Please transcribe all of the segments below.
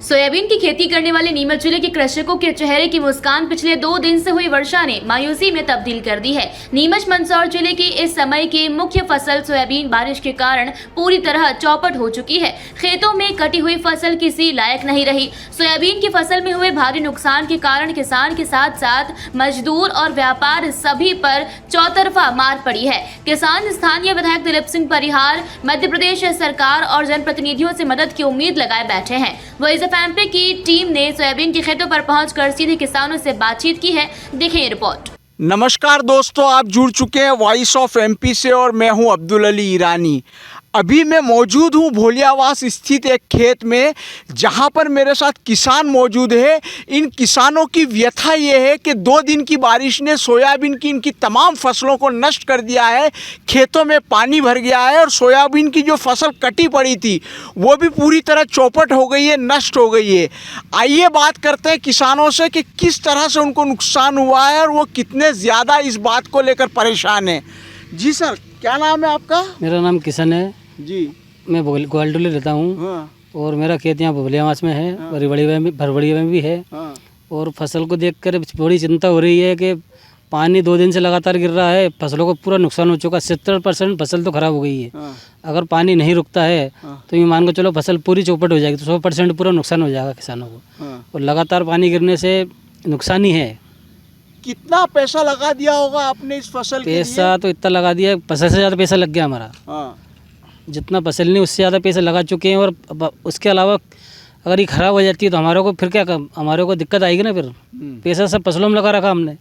Soybean की खेती करने वाले नीमच जिले के कृषकों के चेहरे की मुस्कान पिछले 2 दिन से हुई वर्षा ने मायूसी में तब्दील कर दी है। नीमच मंदसौर जिले की इस समय की मुख्य फसल सोयाबीन बारिश के कारण पूरी तरह चौपट हो चुकी है। खेतों में कटी हुई फसल किसी लायक नहीं रही। सोयाबीन की फसल में हुए भारी नुकसान के कारण किसान के साथ साथ मजदूर और व्यापार सभी पर चौतरफा मार पड़ी है। किसान स्थानीय विधायक दिलीप सिंह परिहार, मध्य प्रदेश सरकार और जनप्रतिनिधियों से मदद की उम्मीद लगाए बैठे हैं। वॉइस ऑफ एमपी की टीम ने सोयाबीन के खेतों पर पहुंचकर सीधे किसानों से बातचीत की है। देखें ये रिपोर्ट। नमस्कार दोस्तों, आप जुड़ चुके हैं वॉइस ऑफ एमपी से और मैं हूं अब्दुल अली ईरानी। अभी मैं मौजूद हूं भोलियावास स्थित एक खेत में, जहां पर मेरे साथ किसान मौजूद है। इन किसानों की व्यथा ये है कि 2 दिन की बारिश ने सोयाबीन की इनकी तमाम फसलों को नष्ट कर दिया है। खेतों में पानी भर गया है और सोयाबीन की जो फसल कटी पड़ी थी वो भी पूरी तरह चौपट हो गई है, नष्ट हो गई है। आइए बात करते हैं किसानों से कि किस तरह से उनको नुकसान हुआ है और वो कितने ज़्यादा इस बात को लेकर परेशान है। जी सर, क्या नाम है आपका? मेरा नाम किशन है जी। मैं ग्वालटोली रहता हूँ। हाँ। और मेरा खेत यहाँ भोलियावास में है। हाँ। भरबड़िया में भी है। हाँ। और फसल को देखकर बड़ी चिंता हो रही है कि पानी 2 दिन से लगातार गिर रहा है। फसलों को पूरा नुकसान हो चुका। 70% फसल तो खराब हो गई है। हाँ। अगर पानी नहीं रुकता है तो ये मान के चलो फसल पूरी चौपट हो जाएगी, तो 100% पूरा नुकसान हो जाएगा किसानों को। हाँ। और लगातार पानी गिरने से नुकसान ही है। कितना पैसा लगा दिया होगा आपने इस फसल के लिए? पैसा तो इतना लगा दिया, फसल से ज़्यादा पैसा लग गया हमारा। हाँ। जितना फसल नहीं उससे ज़्यादा पैसे लगा चुके हैं। और उसके अलावा अगर ये ख़राब हो जाती है तो हमारे को फिर क्या, हमारे को दिक्कत आएगी ना। फिर पैसा सब फसलों में लगा रखा हमने,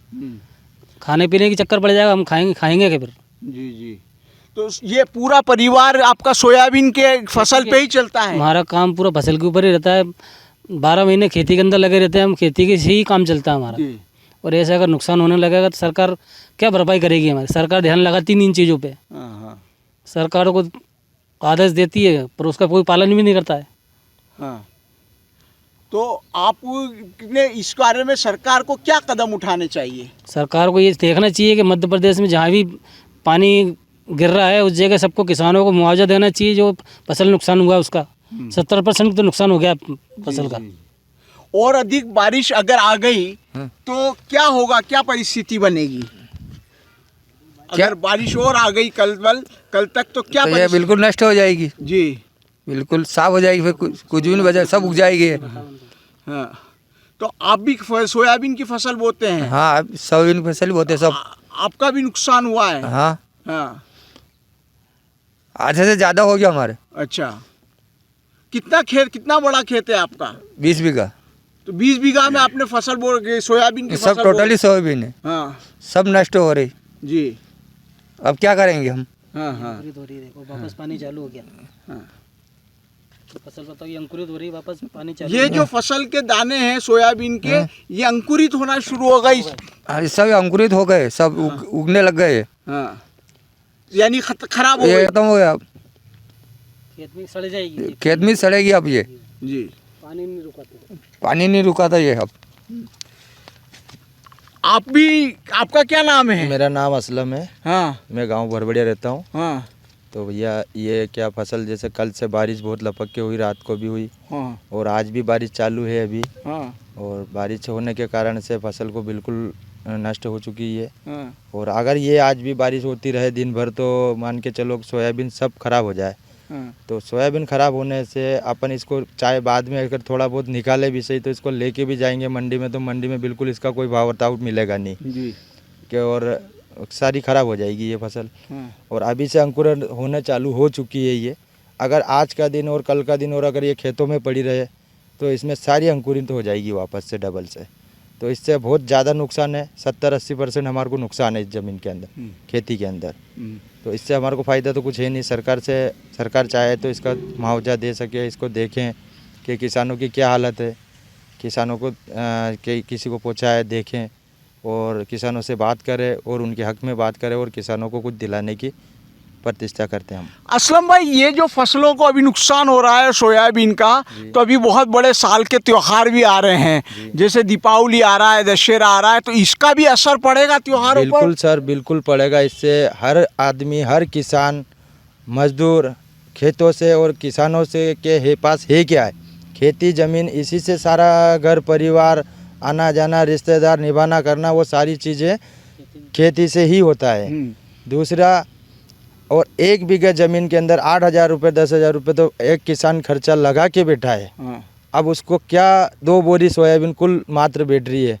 खाने पीने की चक्कर पड़ जाएगा, हम खाएंगे क्या फिर? जी जी। तो ये पूरा परिवार आपका सोयाबीन के फसल पे ही चलता है? हमारा काम पूरा फसल के ऊपर ही रहता है। 12 महीने खेती के अंदर लगे रहते हैं हम, खेती के से ही काम चलता है हमारा। जी। और ऐसे अगर नुकसान होने लगेगा तो सरकार क्या भरपाई करेगी हमारी? सरकार ध्यान लगाती नहीं इन चीज़ों पर। हाँ। सरकार को आदेश देती है पर उसका कोई पालन भी नहीं करता है। हाँ। तो आप ने इस बारे में सरकार को क्या कदम उठाने चाहिए? सरकार को ये देखना चाहिए कि मध्य प्रदेश में जहाँ भी पानी गिर रहा है उस जगह सबको किसानों को मुआवजा देना चाहिए जो फसल नुकसान हुआ उसका। 70% तो नुकसान हो गया फसल का। और अधिक बारिश अगर आ गई तो क्या होगा, क्या परिस्थिति बनेगी? अगर बारिश और आ गई कल तक तो क्या? तो ये बिल्कुल नष्ट हो जाएगी जी, बिल्कुल साफ हो जाएगी। फिर कुछ भी नहीं बचा, सब उग जाएगी। हाँ। तो आप भी सोयाबीन की फसल बोते हैं? हाँ, सोयाबीन की फसल बोते हैं सब। आपका भी नुकसान हुआ है? हाँ। हाँ। आधे से ज़्यादा हो गया हमारे। अच्छा, कितना बड़ा खेत है आपका? 20 बीघा। तो 20 बीघा में आपने फसल बो सोयाबीन की सब टोटली सोयाबीन है। हाँ। सब नष्ट हो रही जी। अब क्या करेंगे हम? हाँ हाँ। वापस पानी चालू हो गया। हाँ। तो फसल बताओ ये अंकुरित हो रही, वापस पानी चालू। ये जो फसल के दाने हैं सोयाबीन के, ये अंकुरित होना शुरू हो गई? हाँ, सब अंकुरित हो गए, सब उगने लग गए। हाँ। यानी खराब हो गई? खत्म हो गया। खेत में सड़ जाएगी, खेत में सड़ेगी अब ये। जी। पानी नहीं रुका था ये। अब आपका क्या नाम है? मेरा नाम असलम है। हाँ। मैं गांव भरबड़िया रहता हूँ। हाँ। तो भैया ये क्या फसल, जैसे कल से बारिश बहुत लपक के हुई, रात को भी हुई। हाँ। और आज भी बारिश चालू है अभी। हाँ। और बारिश होने के कारण से फसल को बिल्कुल नष्ट हो चुकी है। हाँ। और अगर ये आज भी बारिश होती रहे दिन भर तो मान के चलो सोयाबीन सब खराब हो जाए। हाँ। तो सोयाबीन खराब होने से अपन इसको चाहे बाद में अगर थोड़ा बहुत निकाले भी सही तो इसको लेके भी जाएंगे मंडी में, तो मंडी में बिल्कुल इसका कोई भाव ताउट मिलेगा नहीं जी। कि और सारी खराब हो जाएगी ये फसल। हाँ। और अभी से अंकुरण होने चालू हो चुकी है ये। अगर आज का दिन और कल का दिन और अगर ये खेतों में पड़ी रहे तो इसमें सारी अंकुरित हो जाएगी वापस से डबल से। तो इससे बहुत ज़्यादा नुकसान है। 70-80% हमारे को नुकसान है इस ज़मीन के अंदर, खेती के अंदर। तो इससे हमारे को फ़ायदा तो कुछ है नहीं। सरकार चाहे तो इसका मुआवजा दे सके, इसको देखें कि किसानों की क्या हालत है, किसानों को किसी को पहुँचाए देखें और किसानों से बात करें और उनके हक में बात करें और किसानों को कुछ दिलाने की प्रतिष्ठा करते हैं हम। असलम भाई, ये जो फसलों को अभी नुकसान हो रहा है सोयाबीन का, तो अभी बहुत बड़े साल के त्योहार भी आ रहे हैं, जैसे दीपावली आ रहा है, दशहरा आ रहा है, तो इसका भी असर पड़ेगा त्योहारों पर? बिल्कुल सर, बिल्कुल पड़ेगा। इससे हर आदमी, हर किसान, मजदूर खेतों से और किसानों से के पास है क्या है, खेती ज़मीन इसी से सारा घर परिवार आना जाना रिश्तेदार निभाना करना वो सारी चीज़ें खेती से ही होता है। दूसरा, और 1 बीघा ज़मीन के अंदर 8,000 रुपये 10,000 रुपये तो एक किसान खर्चा लगा के बैठा है। अब उसको क्या 2 बोरी सोयाबीन कुल मात्र बैठ रही है,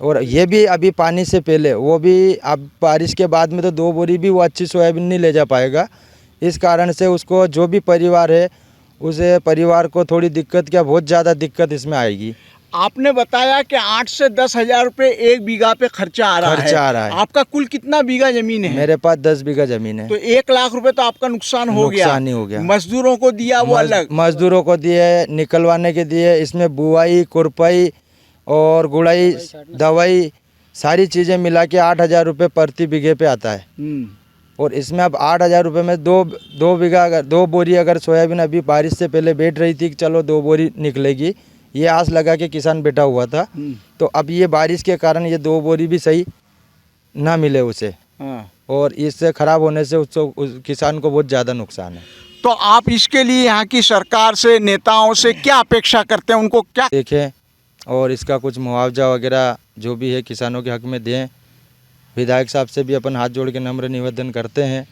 और ये भी अभी पानी से पहले, वो भी अब बारिश के बाद में तो 2 बोरी भी वो अच्छी सोयाबीन नहीं ले जा पाएगा। इस कारण से उसको जो भी परिवार है उसे परिवार को थोड़ी दिक्कत, क्या बहुत ज़्यादा दिक्कत इसमें आएगी। आपने बताया कि 8 से 10,000 रुपये 1 बीघा पे खर्चा आ रहा है। आपका कुल कितना बीघा जमीन है? मेरे पास 10 बीघा ज़मीन है। तो 1 लाख रुपए तो आपका नुकसान हो गया। नुकसान ही हो गया। मजदूरों को दिया वो अलग, मजदूरों को दिए, निकलवाने के दिए, इसमें बुआई खुरपाई और गुड़ाई दवाई सारी चीज़ें मिला के 8,000 रुपये प्रति बीघे पे आता है। और इसमें अब 8,000 रुपये में दो बीघा अगर 2 बोरी अगर सोयाबीन अभी बारिश से पहले बैठ रही थी कि चलो 2 बोरी निकलेगी, ये आस लगा के किसान बैठा हुआ था। तो अब ये बारिश के कारण ये 2 बोरी भी सही ना मिले उसे, और इससे ख़राब होने से उस किसान को बहुत ज़्यादा नुकसान है। तो आप इसके लिए यहाँ की सरकार से, नेताओं से क्या अपेक्षा करते हैं? उनको क्या देखें और इसका कुछ मुआवजा वगैरह जो भी है किसानों के हक में दें। विधायक साहब से भी अपन हाथ जोड़ के नम्र निवेदन करते हैं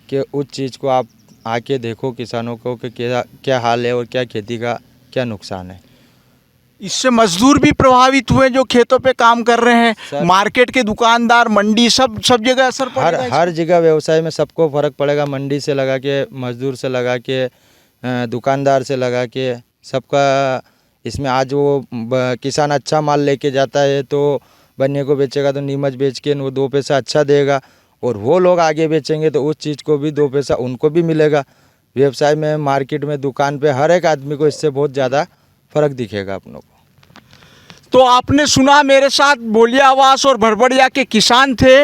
कि उस चीज़ को आप आके देखो किसानों को कि क्या हाल है और क्या खेती का क्या नुकसान है। इससे मजदूर भी प्रभावित हुए जो खेतों पे काम कर रहे हैं, मार्केट के दुकानदार, मंडी, सब जगह असर पड़ेगा। हर जगह व्यवसाय में सबको फ़र्क पड़ेगा, मंडी से लगा के, मजदूर से लगा के, दुकानदार से लगा के, सबका इसमें। आज वो किसान अच्छा माल लेके जाता है तो बन्ने को बेचेगा तो नीमच बेच के वो 2 पैसा अच्छा देगा, और वो लोग आगे बेचेंगे तो उस चीज़ को भी 2 पैसा उनको भी मिलेगा। व्यवसाय में, मार्केट में, दुकान पे हर एक आदमी को इससे बहुत ज़्यादा फ़र्क दिखेगा अपनों को। तो आपने सुना, मेरे साथ बोलियावास और भरभड़िया के किसान थे।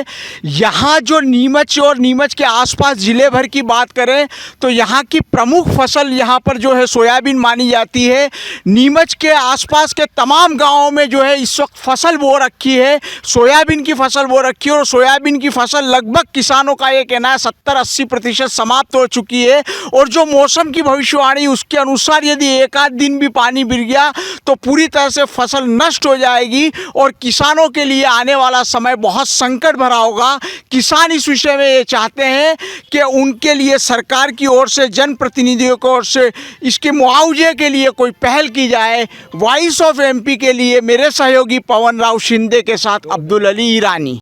यहाँ जो नीमच और नीमच के आसपास ज़िले भर की बात करें तो यहाँ की प्रमुख फसल यहाँ पर जो है सोयाबीन मानी जाती है। नीमच के आसपास के तमाम गांवों में जो है इस वक्त फसल बो रखी है, सोयाबीन की फसल बो रखी है, और सोयाबीन की फसल लगभग किसानों का ये कहना है 70-80% समाप्त हो चुकी है। और जो मौसम की भविष्यवाणी उसके अनुसार यदि 1 आध दिन भी पानी गिर गया तो पूरी तरह से फसल नष्ट हो जाएगी, और किसानों के लिए आने वाला समय बहुत संकट भरा होगा। किसान इस विषय में ये चाहते हैं कि उनके लिए सरकार की ओर से, जनप्रतिनिधियों की ओर से इसके मुआवजे के लिए कोई पहल की जाए। वॉइस ऑफ एमपी के लिए मेरे सहयोगी पवन राव शिंदे के साथ अब्दुल अली ईरानी।